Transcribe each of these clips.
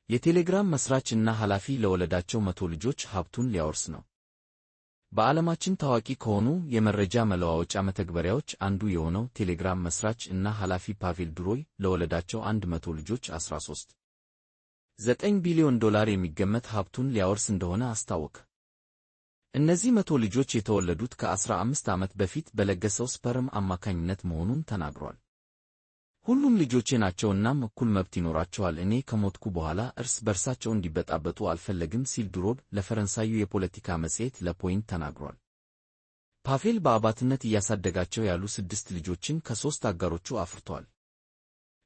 የቴሌግራም መስራች እና ኃላፊ ለወለዳቸው 100 ልጆች ሀብቱን ሊያወርስ ነው። በዓለማችን ታዋቂ ከሆኑ የመረጃ መለዋወጫ መተግበሪያዎች አንዱ የሆነው ቴሌግራም መስራች እና ኃላፊ ፓቬል ዱሮይ ለወለዳቸው 100 ልጆች 13.9 ቢሊዮን ዶላር የሚገመት ሀብቱን ሊያወርስ እንደሆነ አስታወቀ። እነዚህ 100 ልጆች የተወለዱት ከ15 ዓመት በፊት በለገሰው ስፐርም አማካኝነት መሆኑን ተናግሯል። ሁሉም ልጆቼ ናቸው እናም እኩል መብት ይኖራቸዋል። እኔ ከሞትኩ በኋላ እርስ በርሳቸው እንዲበጣበጡ አልፈለግም ሲል ዱሮብ ለፈረንሳዩ የፖለቲካ መጽሔት ለፖይንት ተናግሯል። ፓቬል በአባትነት እያሳደጋቸው ያሉ 6 ልጆችን ከ3 አጋሮቹ አፍርቷል።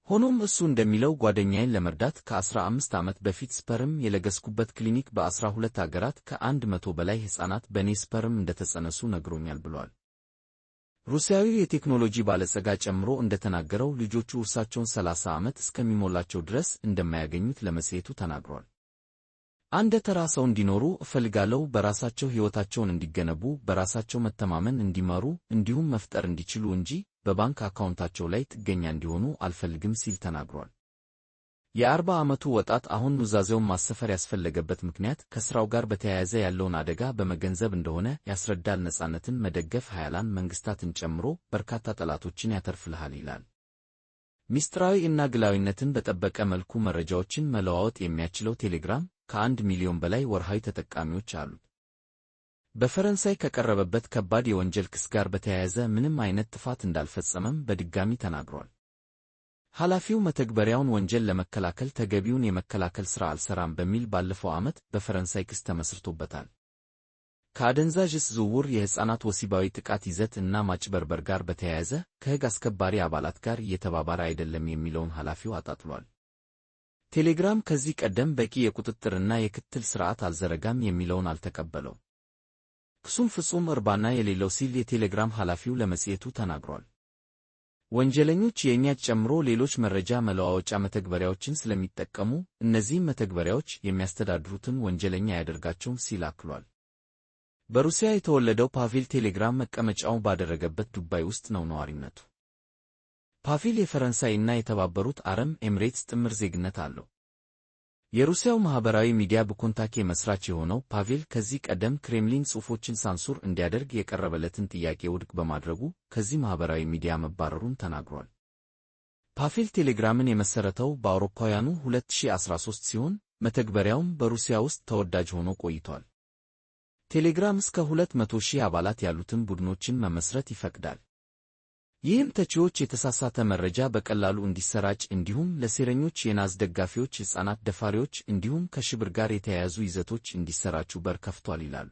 ሆኖም እሱ እንደሚለው ጓደኛዬን ለመርዳት ከ15 ዓመት በፊት ስፐርም የለገስኩበት ክሊኒክ በ12 አገራት ከ100 በላይ ሕፃናት በእኔ ስፐርም እንደተጸነሱ ነግሮኛል ብሏል። ሩሲያዊው የቴክኖሎጂ ባለጸጋ ጨምሮ እንደተናገረው ልጆቹ እርሳቸውን 30 ዓመት እስከሚሞላቸው ድረስ እንደማያገኙት ለመጽሔቱ ተናግሯል። አንድ ተራ ሰው እንዲኖሩ እፈልጋለሁ፣ በራሳቸው ሕይወታቸውን እንዲገነቡ፣ በራሳቸው መተማመን እንዲማሩ እንዲሁም መፍጠር እንዲችሉ እንጂ በባንክ አካውንታቸው ላይ ጥገኛ እንዲሆኑ አልፈልግም ሲል ተናግሯል። የ40 ዓመቱ ወጣት አሁን ኑዛዜውን ማሰፈር ያስፈለገበት ምክንያት ከሥራው ጋር በተያያዘ ያለውን አደጋ በመገንዘብ እንደሆነ ያስረዳል። ነጻነትን መደገፍ ኃያላን መንግሥታትን ጨምሮ በርካታ ጠላቶችን ያተርፍልሃል ይላል። ሚስጥራዊ እና ግላዊነትን በጠበቀ መልኩ መረጃዎችን መለዋወጥ የሚያስችለው ቴሌግራም ከ1 ሚሊዮን በላይ ወርሃዊ ተጠቃሚዎች አሉት። በፈረንሳይ ከቀረበበት ከባድ የወንጀል ክስ ጋር በተያያዘ ምንም አይነት ጥፋት እንዳልፈጸመም በድጋሚ ተናግሯል። ኃላፊው መተግበሪያውን ወንጀል ለመከላከል ተገቢውን የመከላከል ሥራ አልሰራም በሚል ባለፈው ዓመት በፈረንሳይ ክስ ተመስርቶበታል። ከአደንዛዥ ዕፅ ዝውውር፣ የሕፃናት ወሲባዊ ጥቃት፣ ይዘት እና ማጭበርበር ጋር በተያያዘ ከሕግ አስከባሪ አባላት ጋር እየተባበረ አይደለም የሚለውን ኃላፊው አጣጥሏል። ቴሌግራም ከዚህ ቀደም በቂ የቁጥጥርና የክትትል ሥርዓት አልዘረጋም የሚለውን አልተቀበለው። ክሱም ፍጹም እርባና የሌለው ሲል የቴሌግራም ኃላፊው ለመጽሔቱ ተናግሯል። ወንጀለኞች የእኛን ጨምሮ ሌሎች መረጃ መለዋወጫ መተግበሪያዎችን ስለሚጠቀሙ እነዚህም መተግበሪያዎች የሚያስተዳድሩትን ወንጀለኛ አያደርጋቸውም ሲል አክሏል። በሩሲያ የተወለደው ፓቬል ቴሌግራም መቀመጫውን ባደረገበት ዱባይ ውስጥ ነው ነዋሪነቱ። ፓቬል የፈረንሳይ እና የተባበሩት አረብ ኤምሬትስ ጥምር ዜግነት አለው። የሩሲያው ማኅበራዊ ሚዲያ ቡኮንታኬ መሥራች የሆነው ፓቬል ከዚህ ቀደም ክሬምሊን ጽሑፎችን ሳንሱር እንዲያደርግ የቀረበለትን ጥያቄ ውድቅ በማድረጉ ከዚህ ማኅበራዊ ሚዲያ መባረሩን ተናግሯል። ፓቬል ቴሌግራምን የመሠረተው በአውሮፓውያኑ 2013 ሲሆን መተግበሪያውም በሩሲያ ውስጥ ተወዳጅ ሆኖ ቆይቷል። ቴሌግራም እስከ 200,000 አባላት ያሉትን ቡድኖችን መመስረት ይፈቅዳል። ይህም ተቺዎች የተሳሳተ መረጃ በቀላሉ እንዲሰራጭ እንዲሁም ለሴረኞች፣ የናዚ ደጋፊዎች፣ ሕፃናት ደፋሪዎች እንዲሁም ከሽብር ጋር የተያያዙ ይዘቶች እንዲሰራጩ በር ከፍቷል ይላሉ።